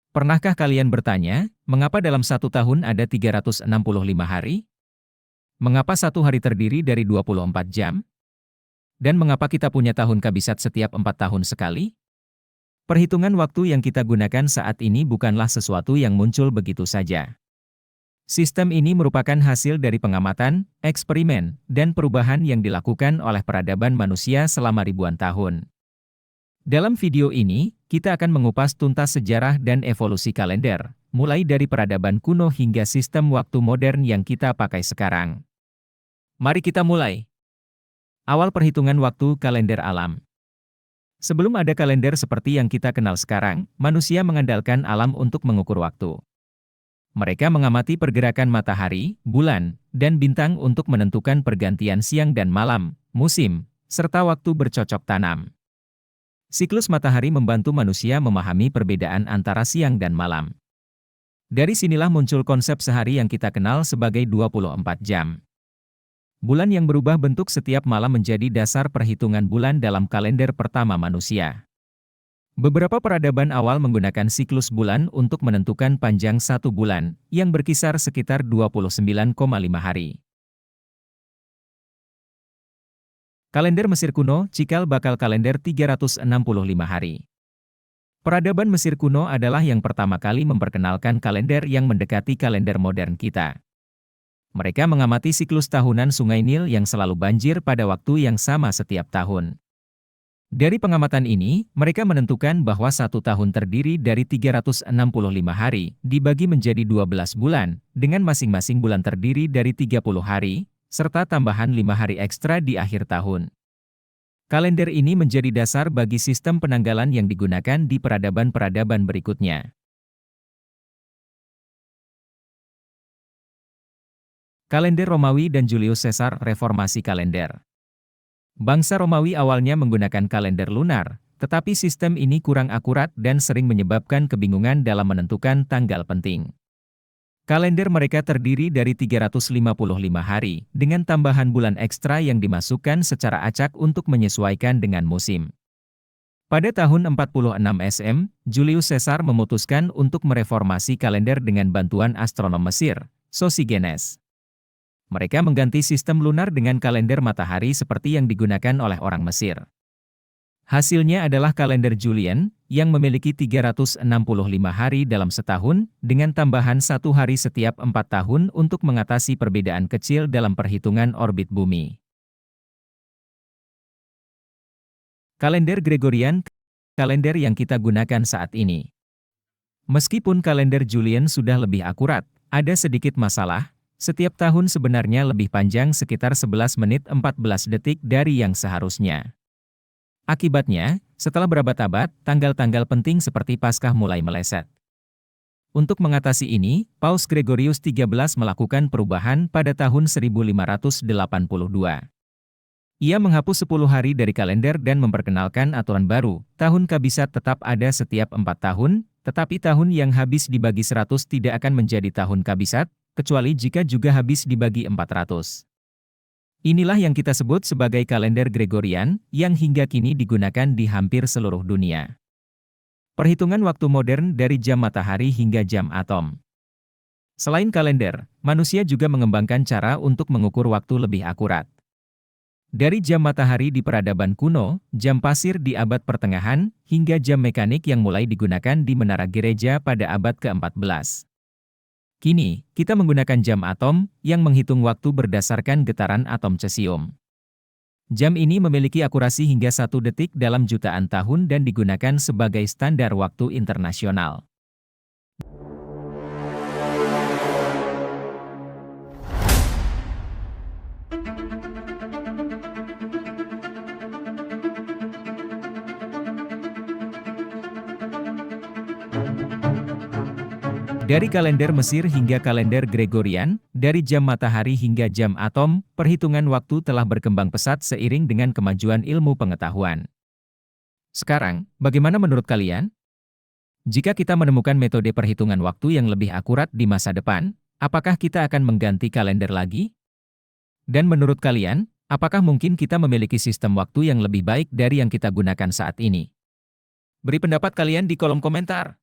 Pernahkah kalian bertanya, mengapa dalam satu tahun ada 365 hari? Mengapa satu hari terdiri dari 24 jam? Dan mengapa kita punya tahun kabisat setiap 4 tahun sekali? Perhitungan waktu yang kita gunakan saat ini bukanlah sesuatu yang muncul begitu saja. Sistem ini merupakan hasil dari pengamatan, eksperimen, dan perubahan yang dilakukan oleh peradaban manusia selama ribuan tahun. Dalam video ini, kita akan mengupas tuntas sejarah dan evolusi kalender, mulai dari peradaban kuno hingga sistem waktu modern yang kita pakai sekarang. Mari kita mulai. Awal perhitungan waktu kalender alam. Sebelum ada kalender seperti yang kita kenal sekarang, manusia mengandalkan alam untuk mengukur waktu. Mereka mengamati pergerakan matahari, bulan, dan bintang untuk menentukan pergantian siang dan malam, musim, serta waktu bercocok tanam. Siklus matahari membantu manusia memahami perbedaan antara siang dan malam. Dari sinilah muncul konsep sehari yang kita kenal sebagai 24 jam. Bulan yang berubah bentuk setiap malam menjadi dasar perhitungan bulan dalam kalender pertama manusia. Beberapa peradaban awal menggunakan siklus bulan untuk menentukan panjang satu bulan, yang berkisar sekitar 29,5 hari. Kalender Mesir kuno, cikal bakal kalender 365 hari. Peradaban Mesir kuno adalah yang pertama kali memperkenalkan kalender yang mendekati kalender modern kita. Mereka mengamati siklus tahunan Sungai Nil yang selalu banjir pada waktu yang sama setiap tahun. Dari pengamatan ini, mereka menentukan bahwa satu tahun terdiri dari 365 hari, dibagi menjadi 12 bulan, dengan masing-masing bulan terdiri dari 30 hari, serta tambahan 5 hari ekstra di akhir tahun. Kalender ini menjadi dasar bagi sistem penanggalan yang digunakan di peradaban-peradaban berikutnya. Kalender Romawi dan Julius Caesar reformasi kalender. Bangsa Romawi awalnya menggunakan kalender lunar, tetapi sistem ini kurang akurat dan sering menyebabkan kebingungan dalam menentukan tanggal penting. Kalender mereka terdiri dari 355 hari, dengan tambahan bulan ekstra yang dimasukkan secara acak untuk menyesuaikan dengan musim. Pada tahun 46 SM, Julius Caesar memutuskan untuk mereformasi kalender dengan bantuan astronom Mesir, Sosigenes. Mereka mengganti sistem lunar dengan kalender matahari seperti yang digunakan oleh orang Mesir. Hasilnya adalah kalender Julian, yang memiliki 365 hari dalam setahun, dengan tambahan satu hari setiap 4 tahun untuk mengatasi perbedaan kecil dalam perhitungan orbit bumi. Kalender Gregorian, kalender yang kita gunakan saat ini. Meskipun kalender Julian sudah lebih akurat, ada sedikit masalah. Setiap tahun sebenarnya lebih panjang sekitar 11 menit 14 detik dari yang seharusnya. Akibatnya, setelah berabad-abad, tanggal-tanggal penting seperti Paskah mulai meleset. Untuk mengatasi ini, Paus Gregorius XIII melakukan perubahan pada tahun 1582. Ia menghapus 10 hari dari kalender dan memperkenalkan aturan baru, tahun kabisat tetap ada setiap 4 tahun, tetapi tahun yang habis dibagi 100 tidak akan menjadi tahun kabisat, kecuali jika juga habis dibagi 400. Inilah yang kita sebut sebagai kalender Gregorian, yang hingga kini digunakan di hampir seluruh dunia. Perhitungan waktu modern dari jam matahari hingga jam atom. Selain kalender, manusia juga mengembangkan cara untuk mengukur waktu lebih akurat. Dari jam matahari di peradaban kuno, jam pasir di abad pertengahan, hingga jam mekanik yang mulai digunakan di menara gereja pada abad ke-14. Kini, kita menggunakan jam atom, yang menghitung waktu berdasarkan getaran atom cesium. Jam ini memiliki akurasi hingga 1 detik dalam jutaan tahun dan digunakan sebagai standar waktu internasional. Dari kalender Mesir hingga kalender Gregorian, dari jam matahari hingga jam atom, perhitungan waktu telah berkembang pesat seiring dengan kemajuan ilmu pengetahuan. Sekarang, bagaimana menurut kalian? Jika kita menemukan metode perhitungan waktu yang lebih akurat di masa depan, apakah kita akan mengganti kalender lagi? Dan menurut kalian, apakah mungkin kita memiliki sistem waktu yang lebih baik dari yang kita gunakan saat ini? Beri pendapat kalian di kolom komentar.